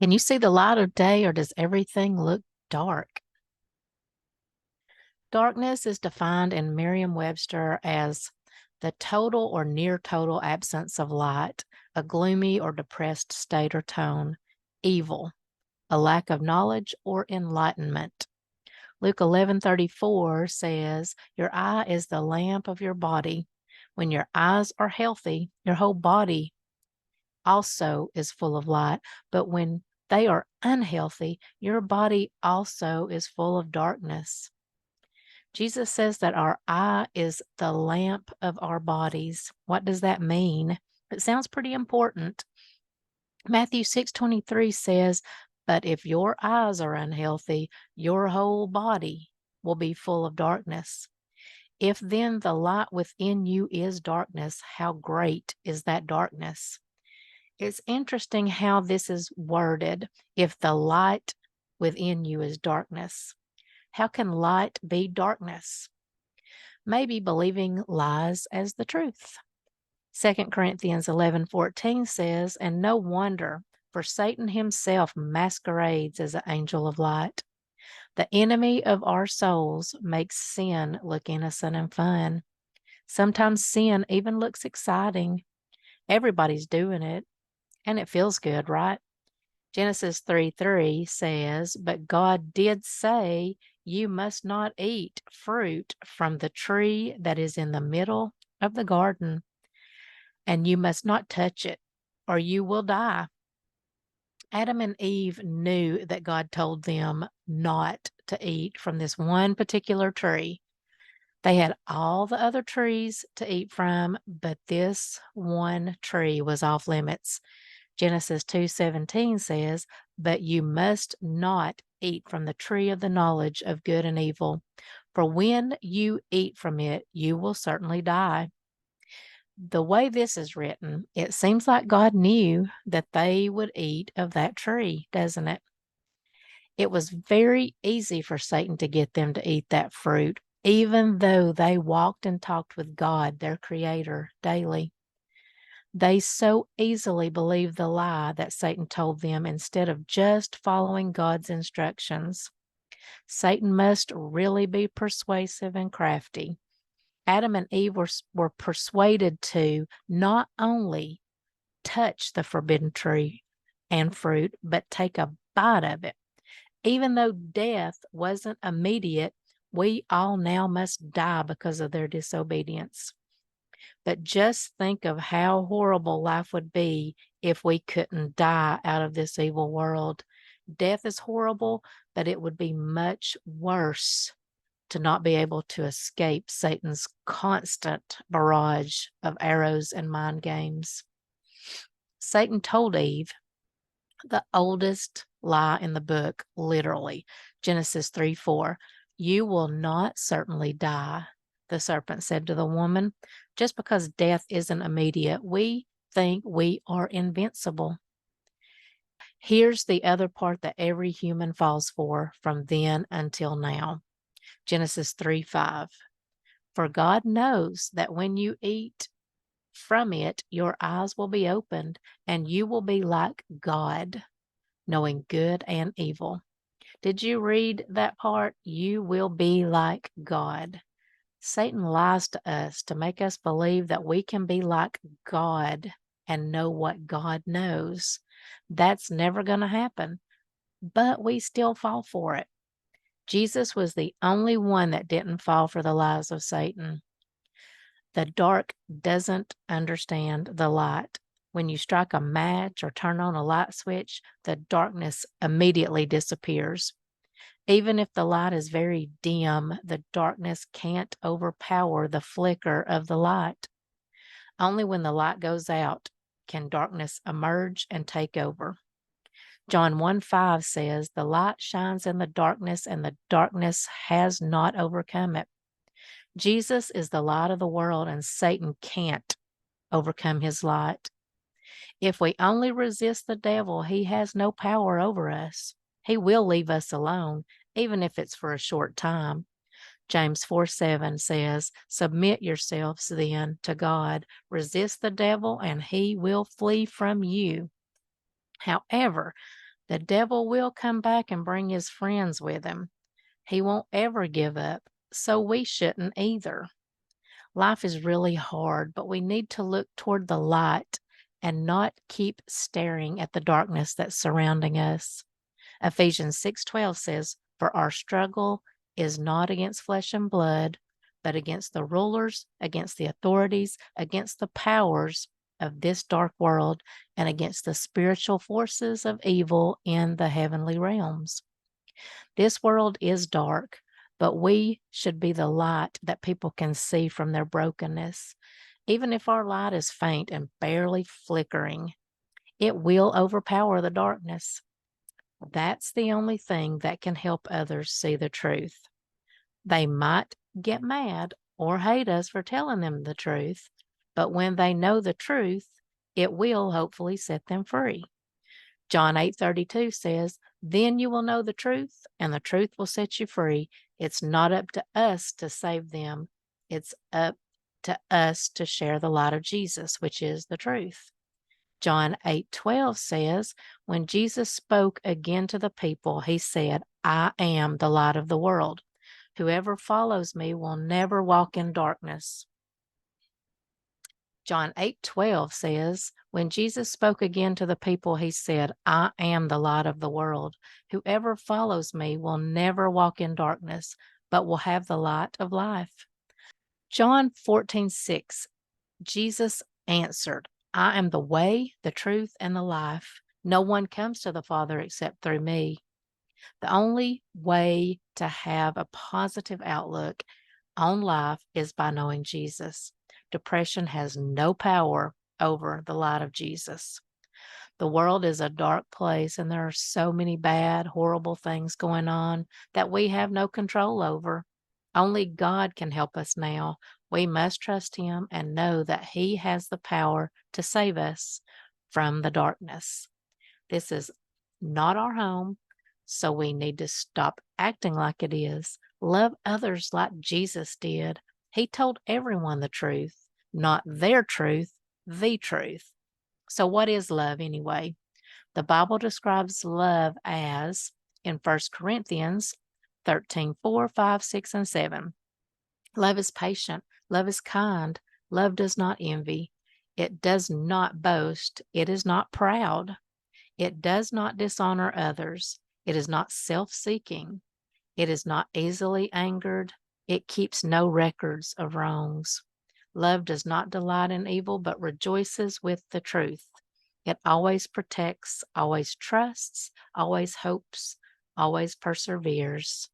Can you see the light of day, or does everything look dark? Darkness is defined in Merriam-Webster as the total or near total absence of light, a gloomy or depressed state or tone, evil, a lack of knowledge or enlightenment. Luke 11:34 says, "Your eye is the lamp of your body. When your eyes are healthy, your whole body also is full of light. But when they are unhealthy, your body also is full of darkness." Jesus says that our eye is the lamp of our bodies. What does that mean? It sounds pretty important. Matthew 6:23 says, "But if your eyes are unhealthy, your whole body will be full of darkness." If then the light within you is darkness, how great is that darkness? It's interesting how this is worded. If the light within you is darkness, how can light be darkness? Maybe believing lies as the truth. 2 Corinthians 11:14 says, "And no wonder, for Satan himself masquerades as an angel of light." The enemy of our souls makes sin look innocent and fun. Sometimes sin even looks exciting. Everybody's doing it, and it feels good, right? Genesis 3:3 says, "But God did say, 'You must not eat fruit from the tree that is in the middle of the garden, and you must not touch it, or you will die.'" Adam and Eve knew that God told them not to eat from this one particular tree. They had all the other trees to eat from, but this one tree was off limits. Genesis 2:17 says, "But you must not eat from the tree of the knowledge of good and evil, for when you eat from it, you will certainly die." The way this is written, it seems like God knew that they would eat of that tree, doesn't it? It was very easy for Satan to get them to eat that fruit, even though they walked and talked with God, their creator, daily. They so easily believed the lie that Satan told them instead of just following God's instructions. Satan must really be persuasive and crafty. Adam and Eve were persuaded to not only touch the forbidden tree and fruit, but take a bite of it. Even though death wasn't immediate, we all now must die because of their disobedience. But just think of how horrible life would be if we couldn't die out of this evil world. Death is horrible, but it would be much worse to not be able to escape Satan's constant barrage of arrows and mind games. Satan told Eve the oldest lie in the book, literally, Genesis 3:4. "You will not certainly die," the serpent said to the woman. Just because death isn't immediate, we think we are invincible. Here's the other part that every human falls for from then until now. Genesis 3:5. "For God knows that when you eat from it, your eyes will be opened, and you will be like God, knowing good and evil." Did you read that part? You will be like God. Satan lies to us to make us believe that we can be like God and know what God knows. That's never going to happen, but we still fall for it. Jesus was the only one that didn't fall for the lies of Satan. The dark doesn't understand the light. When you strike a match or turn on a light switch, the darkness immediately disappears. Even if the light is very dim, the darkness can't overpower the flicker of the light. Only when the light goes out can darkness emerge and take over. John 1:5 says, "The light shines in the darkness, and the darkness has not overcome it." Jesus is the light of the world, and Satan can't overcome his light. If we only resist the devil, he has no power over us. He will leave us alone, even if it's for a short time. James 4:7 says, "Submit yourselves then to God. Resist the devil, and he will flee from you." However, The devil will come back and bring his friends with him. He won't ever give up, so we shouldn't either. Life is really hard, but we need to look toward the light and not keep staring at the darkness that's surrounding us. Ephesians 6:12 says, "For our struggle is not against flesh and blood, but against the rulers, against the authorities, against the powers of this dark world, and against the spiritual forces of evil in the heavenly realms." This world is dark, but we should be the light that people can see from their brokenness. Even if our light is faint and barely flickering, it will overpower the darkness. That's the only thing that can help others see the truth. They might get mad or hate us for telling them the truth, but when they know the truth, it will hopefully set them free. John 8:32 says, "Then you will know the truth, and the truth will set you free." It's not up to us to save them. It's up to us to share the light of Jesus, which is the truth. John 8:12 says, when Jesus spoke again to the people, he said, "I am the light of the world. Whoever follows me will never walk in darkness." John 8:12 says, when Jesus spoke again to the people, he said, "I am the light of the world. Whoever follows me will never walk in darkness, but will have the light of life." John 14:6, Jesus answered, "I am the way, the truth, and the life. No one comes to the Father except through me." The only way to have a positive outlook on life is by knowing Jesus. Depression has no power over the light of Jesus. The world is a dark place, and there are so many bad, horrible things going on that we have no control over. Only God can help us now. We must trust Him and know that He has the power to save us from the darkness. This is not our home, so we need to stop acting like it is. Love others like Jesus did. He told everyone the truth, not their truth, the truth. So, what is love anyway? The Bible describes love as, in 1 Corinthians 13:4, 5, 6, and 7. Love is patient. Love is kind. Love does not envy. It does not boast. It is not proud. It does not dishonor others. It is not self-seeking. It is not easily angered. It keeps no records of wrongs. Love does not delight in evil, but rejoices with the truth. It always protects, always trusts, always hopes, always perseveres.